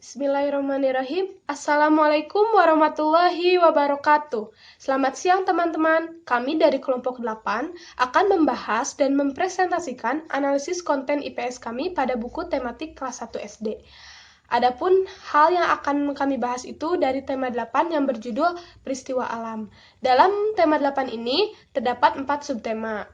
Bismillahirrahmanirrahim. Assalamualaikum warahmatullahi wabarakatuh. Selamat siang teman-teman. Kami dari kelompok 8 akan membahas dan mempresentasikan analisis konten IPS kami pada buku tematik kelas 1 SD. Adapun hal yang akan kami bahas itu dari tema 8 yang berjudul peristiwa alam. Dalam tema 8 ini terdapat 4 subtema.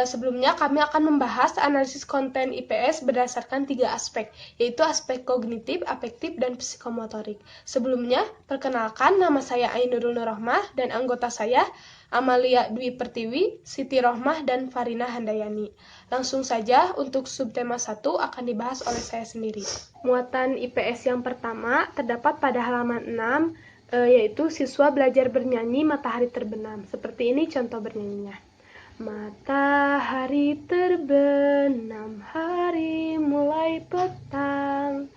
Sebelumnya kami akan membahas analisis konten IPS berdasarkan 3 aspek, yaitu aspek kognitif, afektif, dan psikomotorik. Sebelumnya, perkenalkan, nama saya Ainurul Nurrohmah dan anggota saya Amalia Dwi Pertiwi, Siti Rohmah, dan Farina Handayani. Langsung saja untuk subtema 1 akan dibahas oleh saya sendiri. Muatan IPS yang pertama terdapat pada halaman 6, yaitu siswa belajar bernyanyi matahari terbenam. Seperti ini contoh bernyanyinya. Matahari terbenam, hari mulai petang,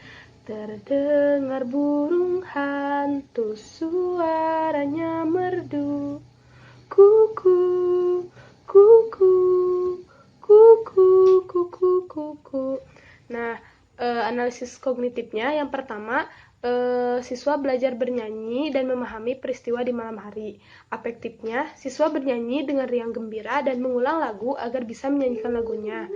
terdengar burung hantu, suaranya merdu, kuku, kuku, kuku, kuku, kuku. Nah, analisis kognitifnya yang pertama, siswa belajar bernyanyi dan memahami peristiwa di malam hari. Afektifnya, siswa bernyanyi dengan riang gembira dan mengulang lagu agar bisa menyanyikan lagunya.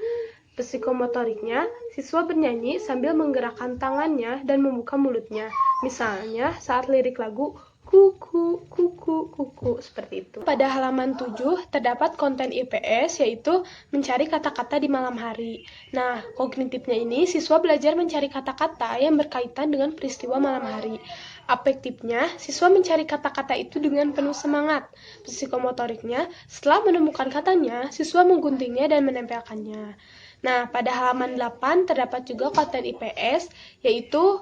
Psikomotoriknya, siswa bernyanyi sambil menggerakkan tangannya dan membuka mulutnya. Misalnya saat lirik lagu kuku, kuku, kuku, seperti itu. Pada halaman 7 terdapat konten IPS, yaitu mencari kata-kata di malam hari. Nah, kognitifnya ini siswa belajar mencari kata-kata yang berkaitan dengan peristiwa malam hari. Afektifnya, siswa mencari kata-kata itu dengan penuh semangat. Psikomotoriknya, setelah menemukan katanya, siswa mengguntingnya dan menempelkannya. Nah, pada halaman 8 terdapat juga konten IPS, yaitu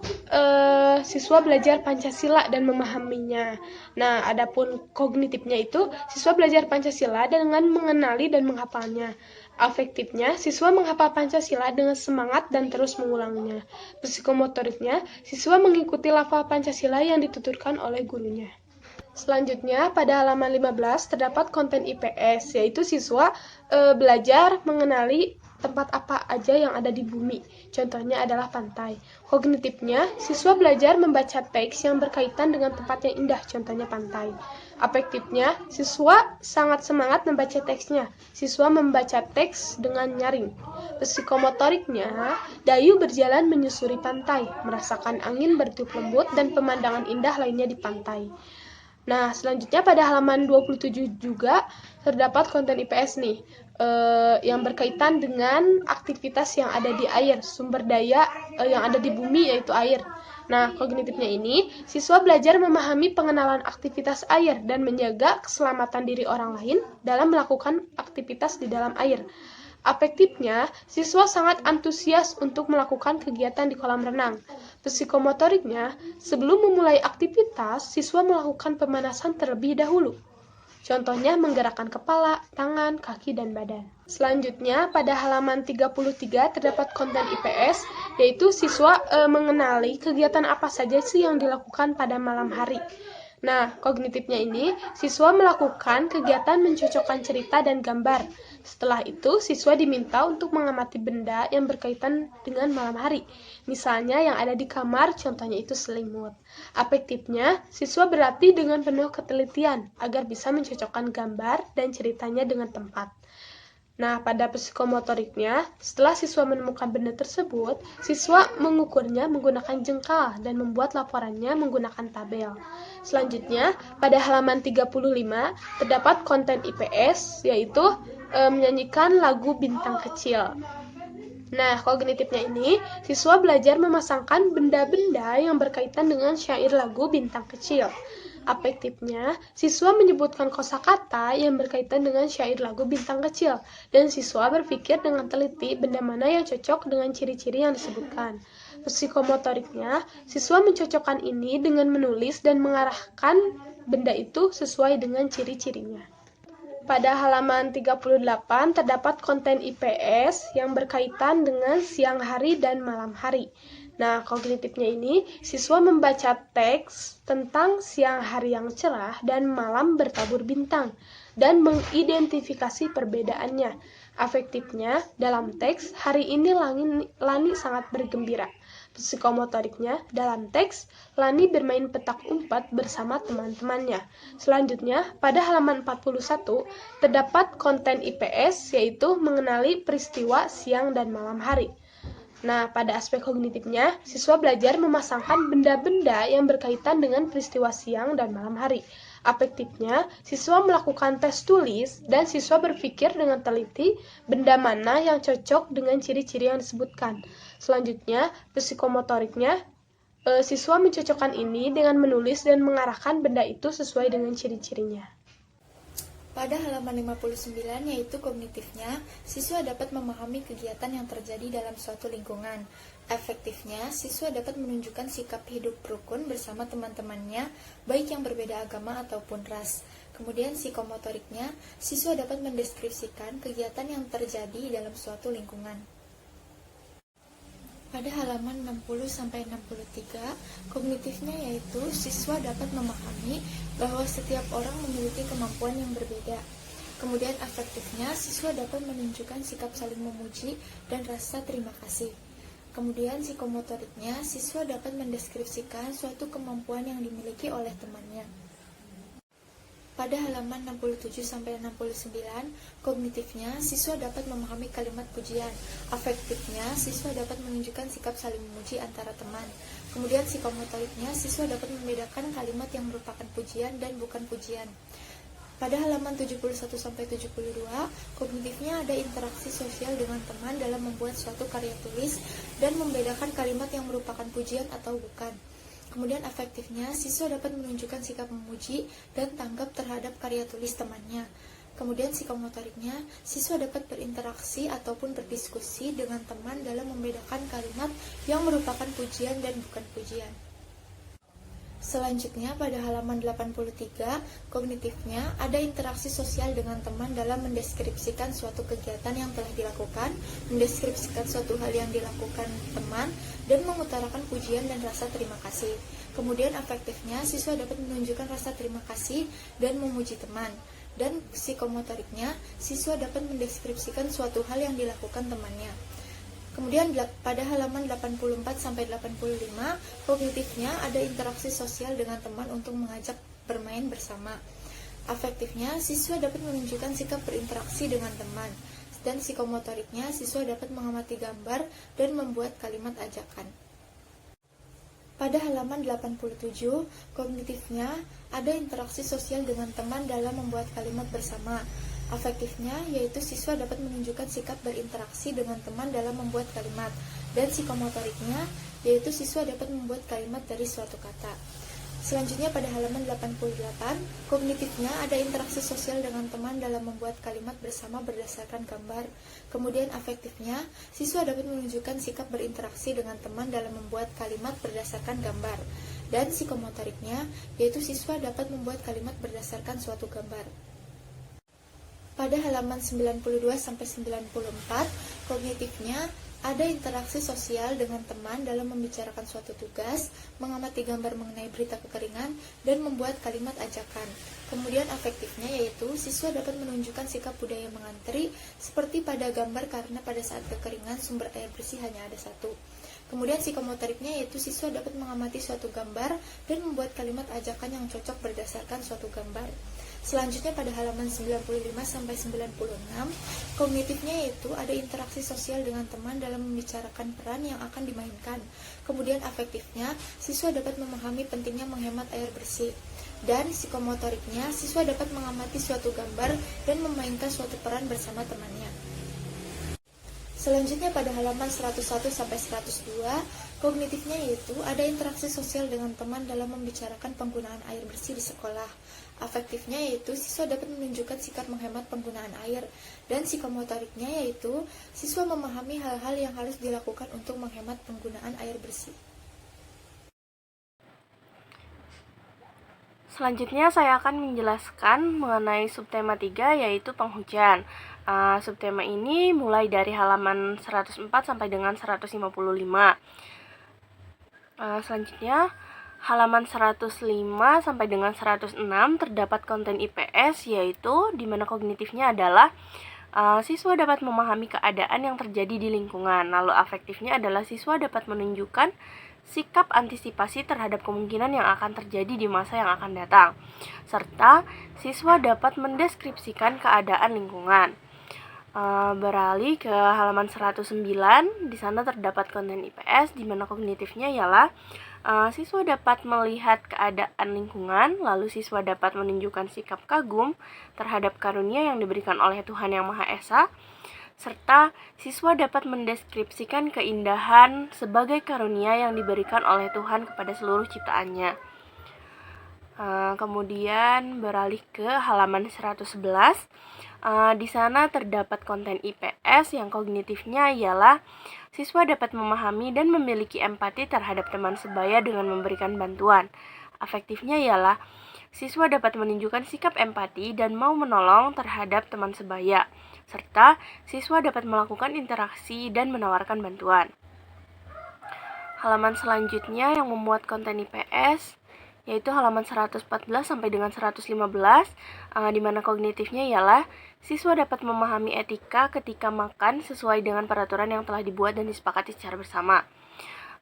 siswa belajar Pancasila dan memahaminya. Nah, adapun kognitifnya itu, siswa belajar Pancasila dengan mengenali dan menghafalnya. Afektifnya, siswa menghafal Pancasila dengan semangat dan terus mengulangnya. Psikomotoriknya, siswa mengikuti lafal Pancasila yang dituturkan oleh gurunya. Selanjutnya, pada halaman 15 terdapat konten IPS, yaitu siswa belajar mengenali tempat apa aja yang ada di bumi. Contohnya adalah pantai. Kognitifnya, siswa belajar membaca teks yang berkaitan dengan tempat yang indah, contohnya pantai. Afektifnya, siswa sangat semangat membaca teksnya. Siswa membaca teks dengan nyaring. Psikomotoriknya, Dayu berjalan menyusuri pantai, merasakan angin bertiup lembut dan pemandangan indah lainnya di pantai. Nah, selanjutnya pada halaman 27 juga terdapat konten IPS nih, yang berkaitan dengan aktivitas yang ada di air, sumber daya yang ada di bumi yaitu air. Nah, kognitifnya ini, siswa belajar memahami pengenalan aktivitas air dan menjaga keselamatan diri orang lain dalam melakukan aktivitas di dalam air. Afektifnya, siswa sangat antusias untuk melakukan kegiatan di kolam renang. Psikomotoriknya, sebelum memulai aktivitas, siswa melakukan pemanasan terlebih dahulu. Contohnya menggerakkan kepala, tangan, kaki, dan badan. Selanjutnya, pada halaman 33 terdapat konten IPS, yaitu siswa mengenali kegiatan apa saja sih yang dilakukan pada malam hari. Nah, kognitifnya ini, siswa melakukan kegiatan mencocokkan cerita dan gambar. Setelah itu, siswa diminta untuk mengamati benda yang berkaitan dengan malam hari. Misalnya yang ada di kamar, contohnya itu selimut. Afektifnya, siswa berlatih dengan penuh ketelitian agar bisa mencocokkan gambar dan ceritanya dengan tempat. Nah, pada psikomotoriknya, setelah siswa menemukan benda tersebut, siswa mengukurnya menggunakan jengkal dan membuat laporannya menggunakan tabel. Selanjutnya, pada halaman 35 terdapat konten IPS, yaitu menyanyikan lagu Bintang Kecil. Nah, kognitifnya ini, siswa belajar memasangkan benda-benda yang berkaitan dengan syair lagu Bintang Kecil. Afektifnya, siswa menyebutkan kosakata yang berkaitan dengan syair lagu Bintang Kecil, dan siswa berpikir dengan teliti benda mana yang cocok dengan ciri-ciri yang disebutkan. Psikomotoriknya, siswa mencocokkan ini dengan menulis dan mengarahkan benda itu sesuai dengan ciri-cirinya. Pada halaman 38 terdapat konten IPS yang berkaitan dengan siang hari dan malam hari. Nah, kognitifnya ini, siswa membaca teks tentang siang hari yang cerah dan malam bertabur bintang, dan mengidentifikasi perbedaannya. Afektifnya, dalam teks, hari ini Lani sangat bergembira. Psikomotoriknya, dalam teks, Lani bermain petak umpet bersama teman-temannya. Selanjutnya, pada halaman 41, terdapat konten IPS, yaitu mengenali peristiwa siang dan malam hari. Nah, pada aspek kognitifnya, siswa belajar memasangkan benda-benda yang berkaitan dengan peristiwa siang dan malam hari. Afektifnya, siswa melakukan tes tulis dan siswa berpikir dengan teliti benda mana yang cocok dengan ciri-ciri yang disebutkan. Selanjutnya, psikomotoriknya, siswa mencocokkan ini dengan menulis dan mengarahkan benda itu sesuai dengan ciri-cirinya. Pada halaman 59, yaitu kognitifnya, siswa dapat memahami kegiatan yang terjadi dalam suatu lingkungan. Efektifnya, siswa dapat menunjukkan sikap hidup rukun bersama teman-temannya, baik yang berbeda agama ataupun ras. Kemudian psikomotoriknya, siswa dapat mendeskripsikan kegiatan yang terjadi dalam suatu lingkungan. Pada halaman 60-63, kognitifnya yaitu siswa dapat memahami bahwa setiap orang memiliki kemampuan yang berbeda. Kemudian afektifnya, siswa dapat menunjukkan sikap saling memuji dan rasa terima kasih. Kemudian psikomotoriknya, siswa dapat mendeskripsikan suatu kemampuan yang dimiliki oleh temannya. Pada halaman 67-69, kognitifnya, siswa dapat memahami kalimat pujian. Afektifnya, siswa dapat menunjukkan sikap saling memuji antara teman. Kemudian psikomotoriknya, siswa dapat membedakan kalimat yang merupakan pujian dan bukan pujian. Pada halaman 71-72, kognitifnya ada interaksi sosial dengan teman dalam membuat suatu karya tulis dan membedakan kalimat yang merupakan pujian atau bukan. Kemudian afektifnya, siswa dapat menunjukkan sikap memuji dan tanggap terhadap karya tulis temannya. Kemudian psikomotoriknya, siswa dapat berinteraksi ataupun berdiskusi dengan teman dalam membedakan kalimat yang merupakan pujian dan bukan pujian. Selanjutnya, pada halaman 83, kognitifnya ada interaksi sosial dengan teman dalam mendeskripsikan suatu kegiatan yang telah dilakukan, mendeskripsikan suatu hal yang dilakukan teman, dan mengutarakan pujian dan rasa terima kasih. Kemudian afektifnya, siswa dapat menunjukkan rasa terima kasih dan memuji teman. Dan psikomotoriknya, siswa dapat mendeskripsikan suatu hal yang dilakukan temannya. Kemudian pada halaman 84-85, kognitifnya ada interaksi sosial dengan teman untuk mengajak bermain bersama. Afektifnya, siswa dapat menunjukkan sikap berinteraksi dengan teman. Dan psikomotoriknya, siswa dapat mengamati gambar dan membuat kalimat ajakan. Pada halaman 87, kognitifnya ada interaksi sosial dengan teman dalam membuat kalimat bersama. Afektifnya, yaitu siswa dapat menunjukkan sikap berinteraksi dengan teman dalam membuat kalimat. Dan psikomotoriknya, yaitu siswa dapat membuat kalimat dari suatu kata. Selanjutnya pada halaman 88, kognitifnya ada interaksi sosial dengan teman dalam membuat kalimat bersama berdasarkan gambar. Kemudian afektifnya, siswa dapat menunjukkan sikap berinteraksi dengan teman dalam membuat kalimat berdasarkan gambar. Dan psikomotoriknya, yaitu siswa dapat membuat kalimat berdasarkan suatu gambar. Pada halaman 92-94, kognitifnya ada interaksi sosial dengan teman dalam membicarakan suatu tugas, mengamati gambar mengenai berita kekeringan, dan membuat kalimat ajakan. Kemudian afektifnya yaitu siswa dapat menunjukkan sikap budaya mengantri, seperti pada gambar karena pada saat kekeringan sumber air bersih hanya ada satu. Kemudian psikomotoriknya yaitu siswa dapat mengamati suatu gambar dan membuat kalimat ajakan yang cocok berdasarkan suatu gambar. Selanjutnya pada halaman 95-96, kognitifnya yaitu ada interaksi sosial dengan teman dalam membicarakan peran yang akan dimainkan. Kemudian afektifnya, siswa dapat memahami pentingnya menghemat air bersih. Dan psikomotoriknya, siswa dapat mengamati suatu gambar dan memainkan suatu peran bersama temannya. Selanjutnya pada halaman 101-102, kognitifnya yaitu ada interaksi sosial dengan teman dalam membicarakan penggunaan air bersih di sekolah. Afektifnya yaitu siswa dapat menunjukkan sikap menghemat penggunaan air. Dan psikomotoriknya yaitu siswa memahami hal-hal yang harus dilakukan untuk menghemat penggunaan air bersih. Selanjutnya saya akan menjelaskan mengenai subtema 3 yaitu penghujan. Subtema ini mulai dari halaman 104 sampai dengan 155. Selanjutnya halaman 105 sampai dengan 106 terdapat konten IPS yaitu di mana kognitifnya adalah Siswa dapat memahami keadaan yang terjadi di lingkungan. Lalu afektifnya adalah siswa dapat menunjukkan sikap antisipasi terhadap kemungkinan yang akan terjadi di masa yang akan datang. Serta siswa dapat mendeskripsikan keadaan lingkungan. Beralih ke halaman 109, di sana terdapat konten IPS di mana kognitifnya ialah siswa dapat melihat keadaan lingkungan, lalu siswa dapat menunjukkan sikap kagum terhadap karunia yang diberikan oleh Tuhan Yang Maha Esa, serta siswa dapat mendeskripsikan keindahan sebagai karunia yang diberikan oleh Tuhan kepada seluruh ciptaannya. Kemudian beralih ke halaman 111. Di sana terdapat konten IPS yang kognitifnya ialah siswa dapat memahami dan memiliki empati terhadap teman sebaya dengan memberikan bantuan. Afektifnya ialah siswa dapat menunjukkan sikap empati dan mau menolong terhadap teman sebaya, serta siswa dapat melakukan interaksi dan menawarkan bantuan. Halaman selanjutnya yang memuat konten IPS yaitu halaman 114 sampai dengan 115, di mana kognitifnya ialah siswa dapat memahami etika ketika makan sesuai dengan peraturan yang telah dibuat dan disepakati secara bersama.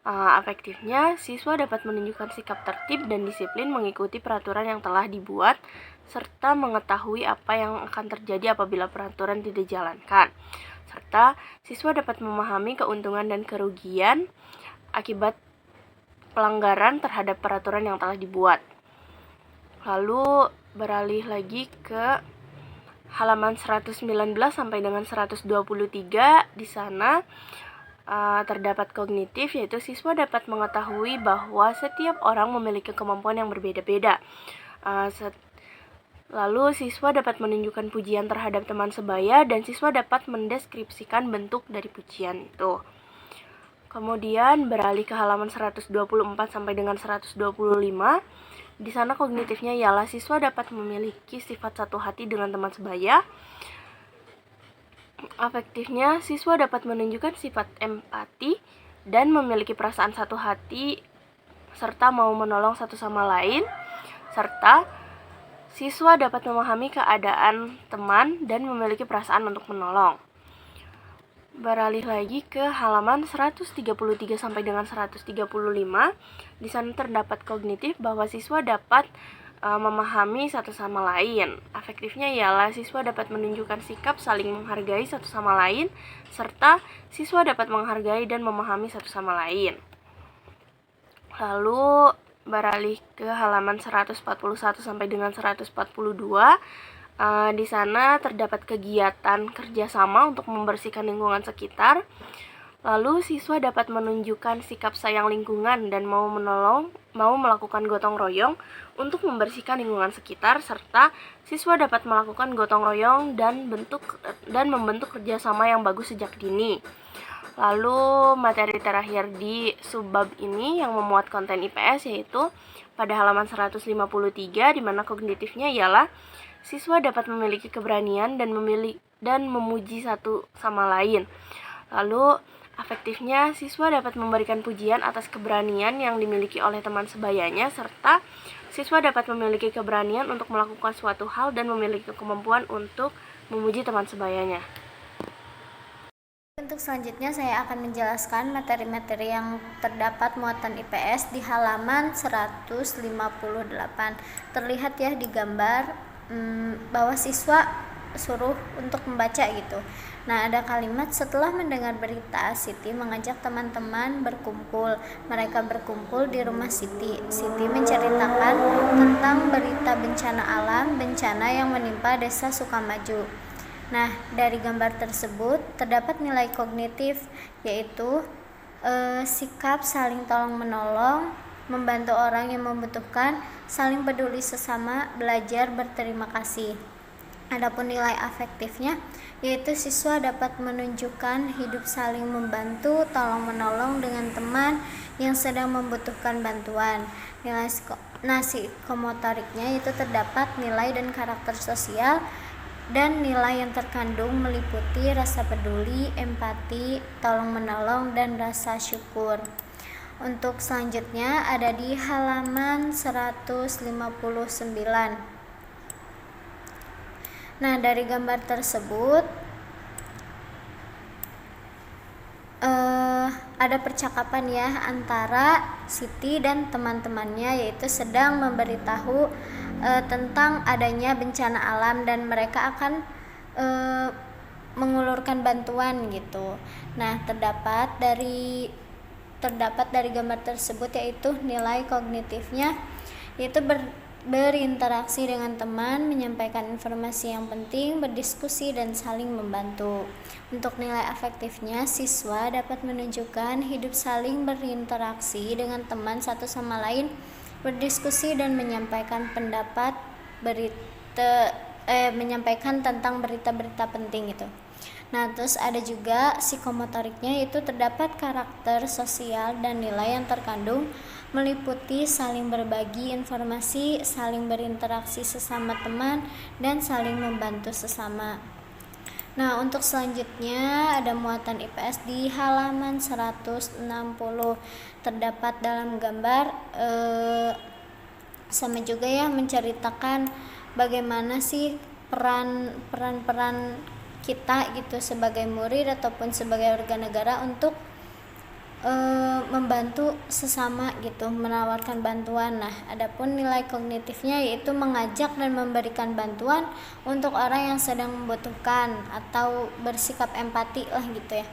Afektifnya, siswa dapat menunjukkan sikap tertib dan disiplin mengikuti peraturan yang telah dibuat, serta mengetahui apa yang akan terjadi apabila peraturan tidak dijalankan. Serta, siswa dapat memahami keuntungan dan kerugian akibat pelanggaran terhadap peraturan yang telah dibuat. Lalu beralih lagi ke halaman 119 sampai dengan 123. Di sana terdapat kognitif, yaitu siswa dapat mengetahui bahwa setiap orang memiliki kemampuan yang berbeda-beda. Lalu siswa dapat menunjukkan pujian terhadap teman sebaya dan siswa dapat mendeskripsikan bentuk dari pujian itu. Kemudian beralih ke halaman 124 sampai dengan 125. Di sana kognitifnya ialah siswa dapat memiliki sifat satu hati dengan teman sebaya. Afektifnya, siswa dapat menunjukkan sifat empati dan memiliki perasaan satu hati serta mau menolong satu sama lain. Serta siswa dapat memahami keadaan teman dan memiliki perasaan untuk menolong. Beralih lagi ke halaman 133 sampai dengan 135. Di sana terdapat kognitif bahwa siswa dapat memahami satu sama lain. Afektifnya ialah siswa dapat menunjukkan sikap saling menghargai satu sama lain, serta siswa dapat menghargai dan memahami satu sama lain. Lalu beralih ke halaman 141 sampai dengan 142. Di sana terdapat kegiatan kerjasama untuk membersihkan lingkungan sekitar. Lalu siswa dapat menunjukkan sikap sayang lingkungan dan mau melakukan gotong royong untuk membersihkan lingkungan sekitar, serta siswa dapat melakukan gotong royong dan membentuk kerjasama yang bagus sejak dini. Lalu materi terakhir di subbab ini yang memuat konten IPS yaitu pada halaman 153, di mana kognitifnya ialah siswa dapat memiliki keberanian dan memuji satu sama lain. Lalu afektifnya, siswa dapat memberikan pujian atas keberanian yang dimiliki oleh teman sebayanya, serta siswa dapat memiliki keberanian untuk melakukan suatu hal dan memiliki kemampuan untuk memuji teman sebayanya. Untuk selanjutnya saya akan menjelaskan materi-materi yang terdapat muatan IPS di halaman 158. Terlihat ya di gambar bahwa siswa suruh untuk membaca gitu. Nah, ada kalimat setelah mendengar berita, Siti mengajak teman-teman berkumpul. Mereka berkumpul di rumah Siti. Siti menceritakan tentang berita bencana alam, bencana yang menimpa desa Sukamaju. Nah, dari gambar tersebut terdapat nilai kognitif, yaitu sikap saling tolong-menolong, membantu orang yang membutuhkan, saling peduli sesama, belajar berterima kasih. Adapun nilai afektifnya, yaitu siswa dapat menunjukkan hidup saling membantu, tolong-menolong dengan teman yang sedang membutuhkan bantuan. Nilai psikomotoriknya itu terdapat nilai dan karakter sosial, dan nilai yang terkandung meliputi rasa peduli, empati, tolong-menolong, dan rasa syukur. Untuk selanjutnya ada di halaman 159. Nah, dari gambar tersebut ada percakapan ya antara Siti dan teman-temannya, yaitu sedang memberitahu tentang adanya bencana alam dan mereka akan mengulurkan bantuan gitu. Nah, terdapat dari gambar tersebut yaitu nilai kognitifnya, yaitu berinteraksi dengan teman, menyampaikan informasi yang penting, berdiskusi dan saling membantu. Untuk nilai afektifnya, siswa dapat menunjukkan hidup saling berinteraksi dengan teman satu sama lain, berdiskusi dan menyampaikan pendapat, menyampaikan tentang berita-berita penting gitu. Nah, terus ada juga psikomotoriknya, yaitu terdapat karakter sosial dan nilai yang terkandung, meliputi saling berbagi informasi, saling berinteraksi sesama teman, dan saling membantu sesama. Nah, untuk selanjutnya ada muatan IPS di halaman 160. Terdapat dalam gambar sama juga ya, menceritakan bagaimana sih peran kita gitu sebagai murid ataupun sebagai warga negara untuk membantu sesama gitu, menawarkan bantuan. Nah, adapun nilai kognitifnya yaitu mengajak dan memberikan bantuan untuk orang yang sedang membutuhkan atau bersikap empati lah gitu ya.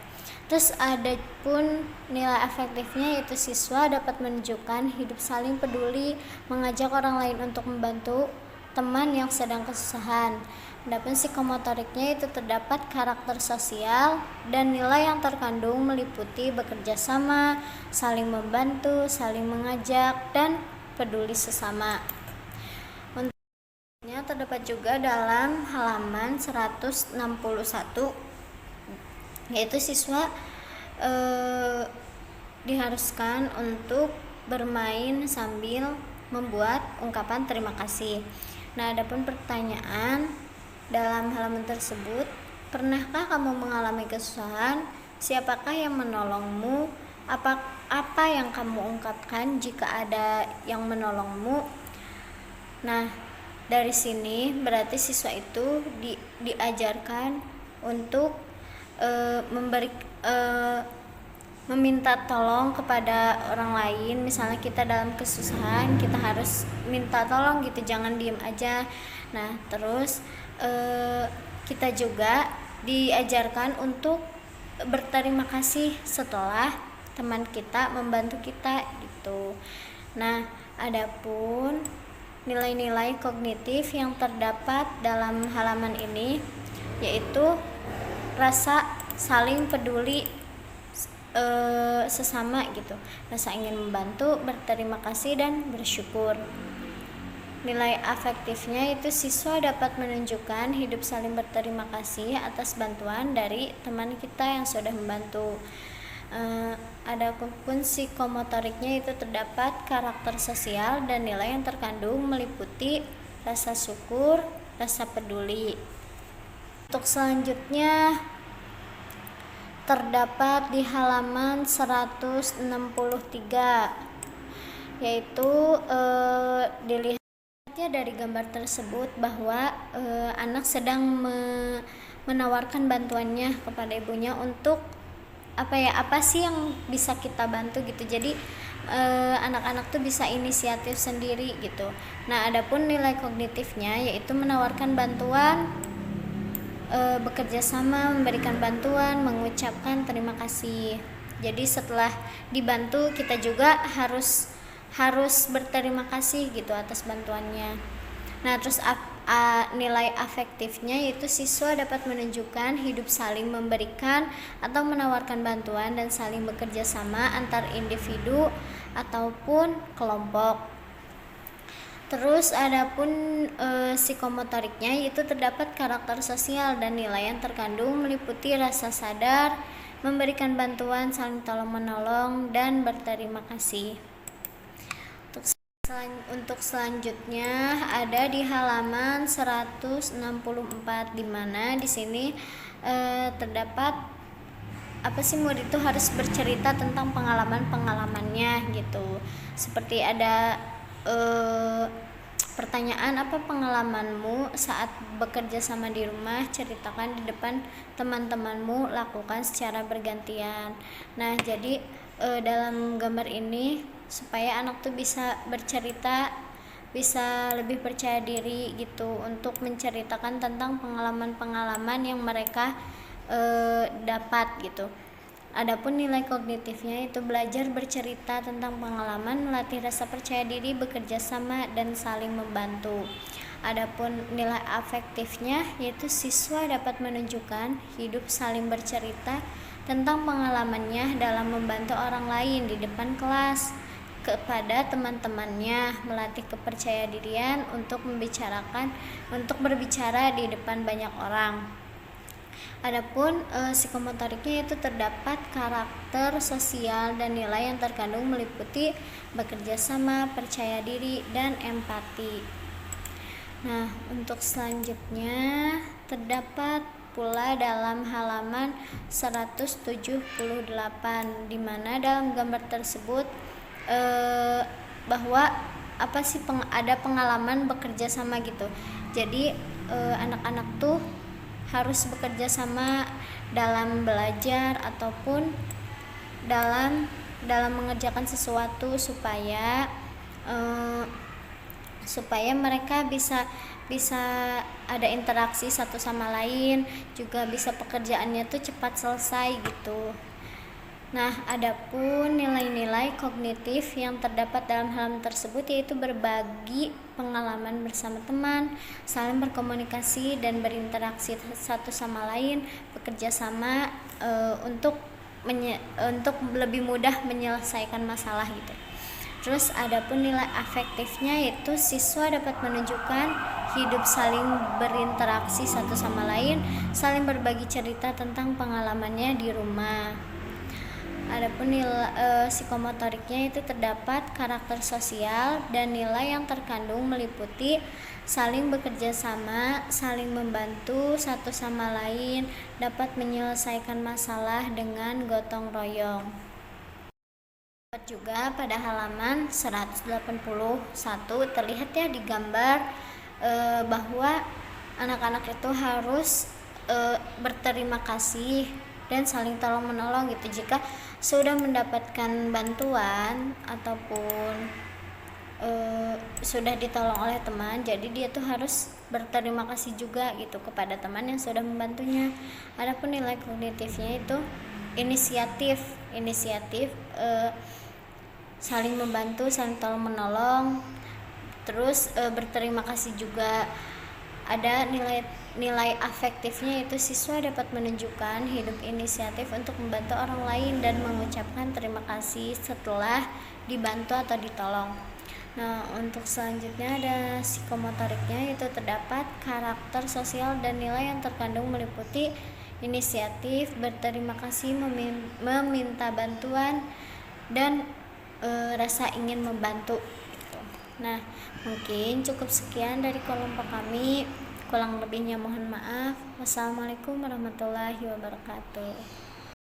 Terus ada pun nilai afektifnya, yaitu siswa dapat menunjukkan hidup saling peduli, mengajak orang lain untuk membantu teman yang sedang kesusahan. Adapun psikomotoriknya itu terdapat karakter sosial dan nilai yang terkandung meliputi bekerja sama, saling membantu, saling mengajak, dan peduli sesama. Untuknya terdapat juga dalam halaman 161, yaitu siswa diharuskan untuk bermain sambil membuat ungkapan terima kasih. Nah, adapun pertanyaan dalam halaman tersebut, pernahkah kamu mengalami kesusahan? Siapakah yang menolongmu? Apa yang kamu ungkapkan jika ada yang menolongmu? Nah, dari sini berarti siswa itu diajarkan untuk meminta tolong kepada orang lain. Misalnya kita dalam kesusahan, kita harus minta tolong gitu, jangan diem aja. Nah, terus kita juga diajarkan untuk berterima kasih setelah teman kita membantu kita gitu. Nah, adapun nilai-nilai kognitif yang terdapat dalam halaman ini yaitu rasa saling peduli sesama gitu, rasa ingin membantu, berterima kasih, dan bersyukur. Nilai afektifnya itu siswa dapat menunjukkan hidup saling berterima kasih atas bantuan dari teman kita yang sudah membantu. Adapun psikomotoriknya itu terdapat karakter sosial dan nilai yang terkandung meliputi rasa syukur, rasa peduli. Untuk selanjutnya terdapat di halaman 163, yaitu dilihat dari gambar tersebut bahwa anak sedang menawarkan bantuannya kepada ibunya untuk apa sih yang bisa kita bantu gitu. Jadi anak-anak tuh bisa inisiatif sendiri gitu. Nah, adapun nilai kognitifnya yaitu menawarkan bantuan, bekerja sama, memberikan bantuan, mengucapkan terima kasih. Jadi setelah dibantu kita juga harus berterima kasih gitu atas bantuannya. Nah, terus nilai afektifnya yaitu siswa dapat menunjukkan hidup saling memberikan atau menawarkan bantuan dan saling bekerja sama antar individu ataupun kelompok. Terus adapun psikomotoriknya yaitu terdapat karakter sosial dan nilai yang terkandung meliputi rasa sadar, memberikan bantuan, saling tolong menolong, dan berterima kasih. Untuk selanjutnya ada di halaman 164, di mana di sini terdapat apa sih, murid itu harus bercerita tentang pengalamannya gitu. Seperti ada Pertanyaan, apa pengalamanmu saat bekerja sama di rumah? Ceritakan di depan teman-temanmu, lakukan secara bergantian. Nah, jadi dalam gambar ini supaya anak tuh bisa bercerita, bisa lebih percaya diri gitu untuk menceritakan tentang pengalaman-pengalaman yang mereka dapat gitu. Adapun nilai kognitifnya itu belajar bercerita tentang pengalaman, melatih rasa percaya diri, bekerja sama, dan saling membantu. Adapun nilai afektifnya yaitu siswa dapat menunjukkan hidup saling bercerita tentang pengalamannya dalam membantu orang lain di depan kelas kepada teman-temannya, melatih kepercayaan untuk berbicara di depan banyak orang. Adapun psikomotoriknya itu terdapat karakter sosial dan nilai yang terkandung meliputi bekerja sama, percaya diri, dan empati. Nah, untuk selanjutnya terdapat pula dalam halaman 178 di mana dalam gambar tersebut bahwa ada pengalaman bekerja sama gitu. Jadi anak-anak tuh harus bekerja sama dalam belajar ataupun dalam mengerjakan sesuatu supaya mereka bisa ada interaksi satu sama lain, juga bisa pekerjaannya tuh cepat selesai gitu. Nah, adapun nilai-nilai kognitif yang terdapat dalam halaman tersebut yaitu berbagi pengalaman bersama teman, saling berkomunikasi dan berinteraksi satu sama lain, bekerja sama untuk lebih mudah menyelesaikan masalah gitu. Terus adapun nilai afektifnya yaitu siswa dapat menunjukkan hidup saling berinteraksi satu sama lain, saling berbagi cerita tentang pengalamannya di rumah. Adapun nilai psikomotoriknya itu terdapat karakter sosial dan nilai yang terkandung meliputi saling bekerja sama, saling membantu satu sama lain, dapat menyelesaikan masalah dengan gotong royong. Juga pada halaman 181 terlihat ya di gambar bahwa anak-anak itu harus berterima kasih dan saling tolong menolong gitu jika sudah mendapatkan bantuan ataupun sudah ditolong oleh teman. Jadi dia tuh harus berterima kasih juga gitu kepada teman yang sudah membantunya. Adapun nilai kognitifnya itu inisiatif saling membantu, saling tolong menolong, terus berterima kasih juga. Ada nilai afektifnya yaitu siswa dapat menunjukkan hidup inisiatif untuk membantu orang lain dan mengucapkan terima kasih setelah dibantu atau ditolong. Nah, untuk selanjutnya ada psikomotoriknya yaitu terdapat karakter sosial dan nilai yang terkandung meliputi inisiatif, berterima kasih, meminta bantuan, dan rasa ingin membantu gitu. Nah, mungkin cukup sekian dari kelompok kami. Kurang lebihnya mohon maaf. Wassalamualaikum warahmatullahi wabarakatuh.